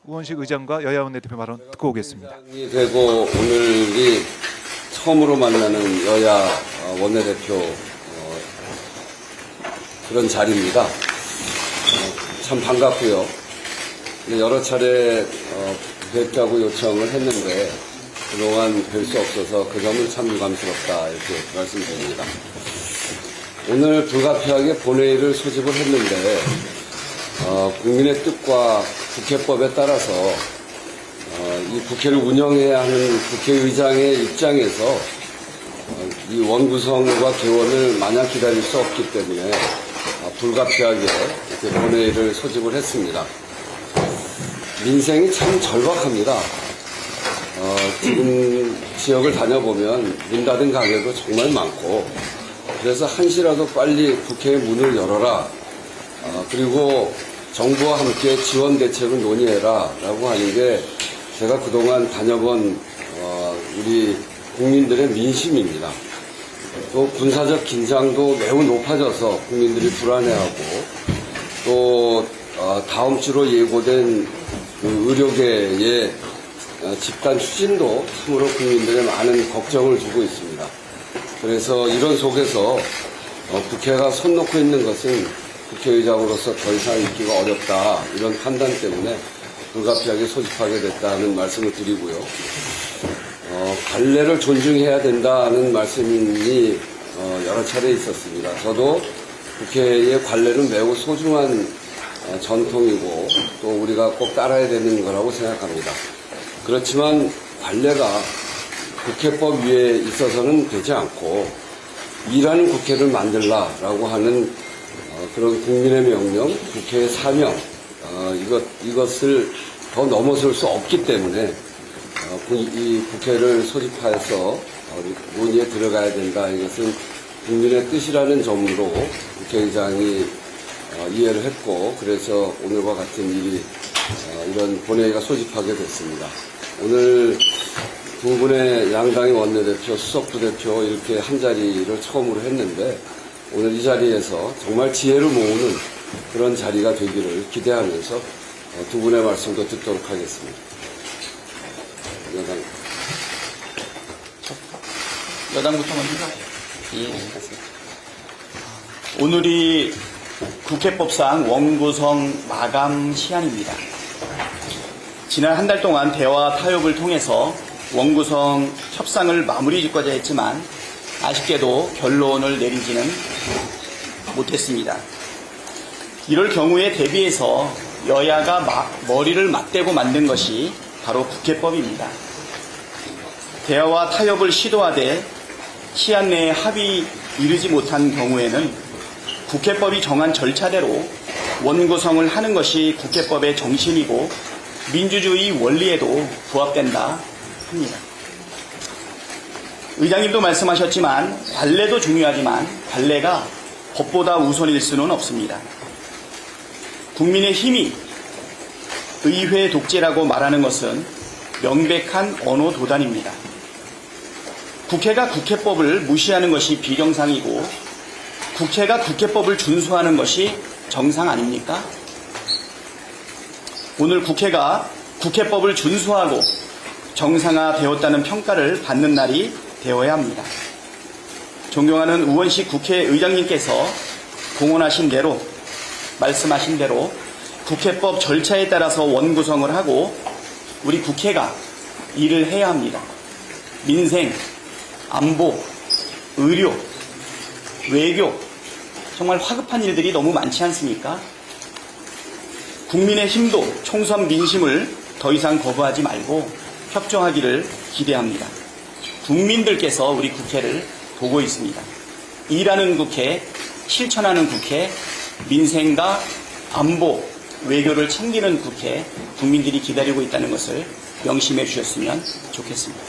우원식 의장과 여야 원내대표 발언 듣고 오겠습니다. 의장이 되고 오늘이 처음으로 만나는 여야 원내대표 그런 자리입니다. 참 반갑고요. 여러 차례 뵙자고 요청을 했는데 그동안 뵐 수 없어서 그 점은 참 유감스럽다 이렇게 말씀드립니다. 오늘 불가피하게 본회의를 소집을 했는데 국민의 뜻과 국회법에 따라서 이 국회를 운영해야 하는 국회의장의 입장에서 이 원구성과 개원을 마냥 기다릴 수 없기 때문에 불가피하게 이렇게 본회의를 소집을 했습니다. 민생이 참 절박합니다. 지금 지역을 다녀보면 문 닫은 가게도 정말 많고 그래서 한시라도 빨리 국회의 문을 열어라. 그리고 정부와 함께 지원 대책을 논의해라 라고 하는 게 제가 그동안 다녀본 우리 국민들의 민심입니다. 또 군사적 긴장도 매우 높아져서 국민들이 불안해하고 또 다음 주로 예고된 그 의료계의 집단 추진도 참으로 국민들의 많은 걱정을 주고 있습니다. 그래서 이런 속에서 국회가 손 놓고 있는 것은 국회의장으로서 더 이상 있기가 어렵다 이런 판단 때문에 불가피하게 소집하게 됐다는 말씀을 드리고요. 관례를 존중해야 된다는 말씀이 여러 차례 있었습니다. 저도 국회의 관례는 매우 소중한 전통이고 또 우리가 꼭 따라야 되는 거라고 생각합니다. 그렇지만 관례가 국회법 위에 있어서는 되지 않고 일하는 국회를 만들라라고 하는 그런 국민의 명령, 국회의 사명 이것을 더 넘어설 수 없기 때문에 이 국회를 소집하여서 논의에 들어가야 된다. 이것은 국민의 뜻이라는 점으로 국회의장이 이해를 했고 그래서 오늘과 같은 일이 이런 본회의가 소집하게 됐습니다. 오늘 두 분의 양당의 원내대표, 수석부대표 이렇게 한 자리를 처음으로 했는데 오늘 이 자리에서 정말 지혜를 모으는 그런 자리가 되기를 기대하면서 두 분의 말씀도 듣도록 하겠습니다. 여당부터 먼저. 예, 오늘이 국회법상 원구성 마감 시한입니다. 지난 한 달 동안 대화 타협을 통해서 원구성 협상을 마무리 짓고자 했지만 아쉽게도 결론을 내리지는 못했습니다. 이럴 경우에 대비해서 여야가 머리를 맞대고 만든 것이 바로 국회법입니다. 대화와 타협을 시도하되 시한 내에 합의 이르지 못한 경우에는 국회법이 정한 절차대로 원구성을 하는 것이 국회법의 정신이고 민주주의 원리에도 부합된다 합니다. 의장님도 말씀하셨지만 관례도 중요하지만 관례가 법보다 우선일 수는 없습니다. 국민의 힘이 의회 독재라고 말하는 것은 명백한 언어 도단입니다. 국회가 국회법을 무시하는 것이 비정상이고 국회가 국회법을 준수하는 것이 정상 아닙니까? 오늘 국회가 국회법을 준수하고 정상화되었다는 평가를 받는 날이 되어야 합니다. 존경하는 우원식 국회의장님께서 공언하신 대로 말씀하신 대로 국회법 절차에 따라서 원구성을 하고 우리 국회가 일을 해야 합니다. 민생, 안보, 의료, 외교 정말 화급한 일들이 너무 많지 않습니까? 국민의 힘도 총선 민심을 더 이상 거부하지 말고 협조하기를 기대합니다. 국민들께서 우리 국회를 보고 있습니다. 일하는 국회, 실천하는 국회, 민생과 안보, 외교를 챙기는 국회, 국민들이 기다리고 있다는 것을 명심해 주셨으면 좋겠습니다.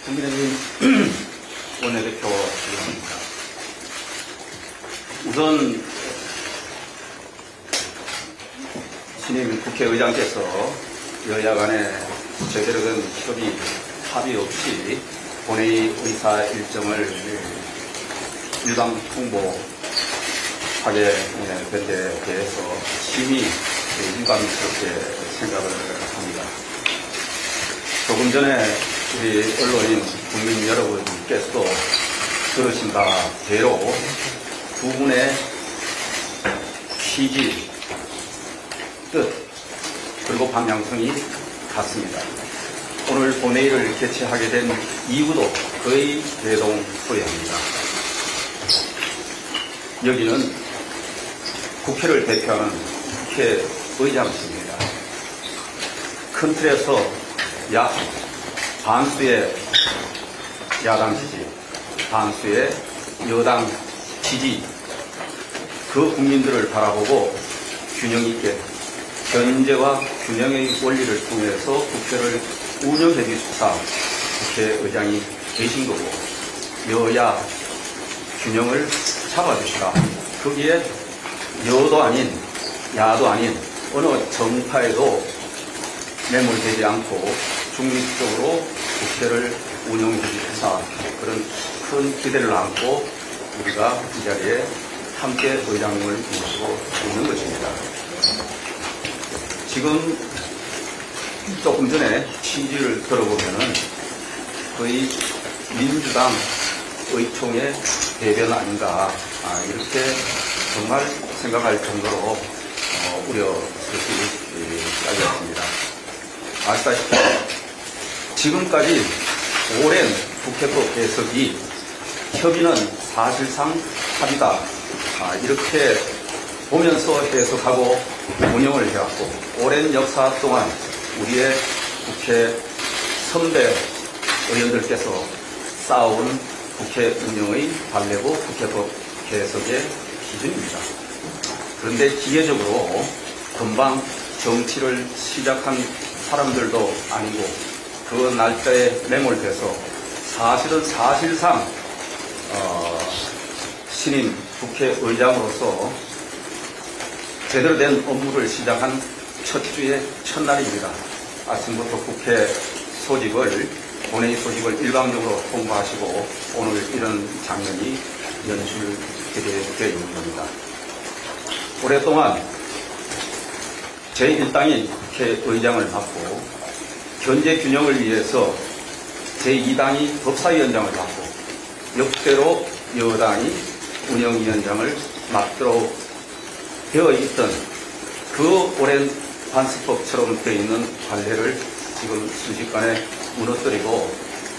국민의힘 원내대표입니다. 우선 신임 국회의장께서 여야 간에 제대로 된 합의 없이 본회의 의사 일정을 일방 하게 된 데 대해서 심히 유감스럽게 생각을 합니다. 조금 전에 우리 언론인 국민 여러분께서도 들으신 바대로 두 분의 취지, 뜻, 그리고 방향성이 같습니다. 오늘 본회의를 개최하게 된 이유도 거의 대동소이합니다. 여기는 국회를 대표하는 국회의장실입니다. 큰 틀에서 반수의 야당 지지, 반수의 여당 지지, 그 국민들을 바라보고 균형 있게 견제와 균형의 원리를 통해서 국회를 운영해 주시사 국회의장이 되신 거고, 여야 균형을 잡아주시라. 거기에 여도 아닌 야도 아닌 어느 정파에도 매몰되지 않고 중립적으로 국회를 운영해 주시사 그런 큰 기대를 안고 우리가 이 자리에 함께 의장님을 모시고 있는 것입니다. 지금 조금 전에 취지를 들어보면은 거의 민주당 의총의 대변 아닌가, 이렇게 정말 생각할 정도로 우려스럽게 따졌습니다. 아시다시피 지금까지 오랜 국회법 개혁이 협의는 사실상 합의다, 이렇게 보면서 해석하고 운영을 해왔고, 오랜 역사 동안 우리의 국회 선배 의원들께서 쌓아온 국회 운영의 관례고 국회법 개혁의 기준입니다. 그런데 기계적으로 금방 정치를 시작한 사람들도 아니고 그 날짜에 매몰돼서 사실상 신임 국회의장으로서 제대로 된 업무를 시작한 첫 주의 첫날입니다. 아침부터 국회 소집을, 본회의 소집을 일방적으로 통보하시고 오늘 이런 장면이 연출되어 있는 겁니다. 오랫동안 제1당이 국회의장을 맡고 견제 균형을 위해서 제2당이 법사위원장을 맡고 역대로 여당이 운영위원장을 맡도록 되어 있던 그 오랜 관습법처럼 되어 있는 관례를 지금 순식간에 무너뜨리고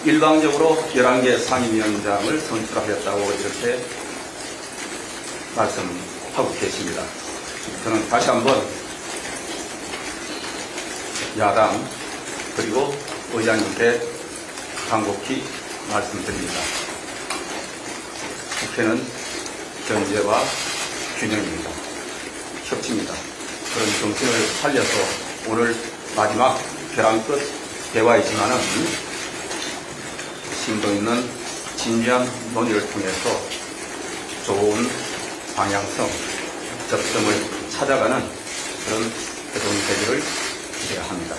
일방적으로 11개 상임위원장을 선출하겠다고 이렇게 말씀하고 계십니다. 저는 다시 한번 야당 그리고 의장님께 간곡히 말씀드립니다. 국회는 견제와 균형입니다. 협치입니다. 그런 정신을 살려서 오늘 마지막 벼랑 끝 대화이지만은 심도 있는 진지한 논의를 통해서 좋은 방향성, 접점을 찾아가는 그런 대동이 되기를 기대합니다.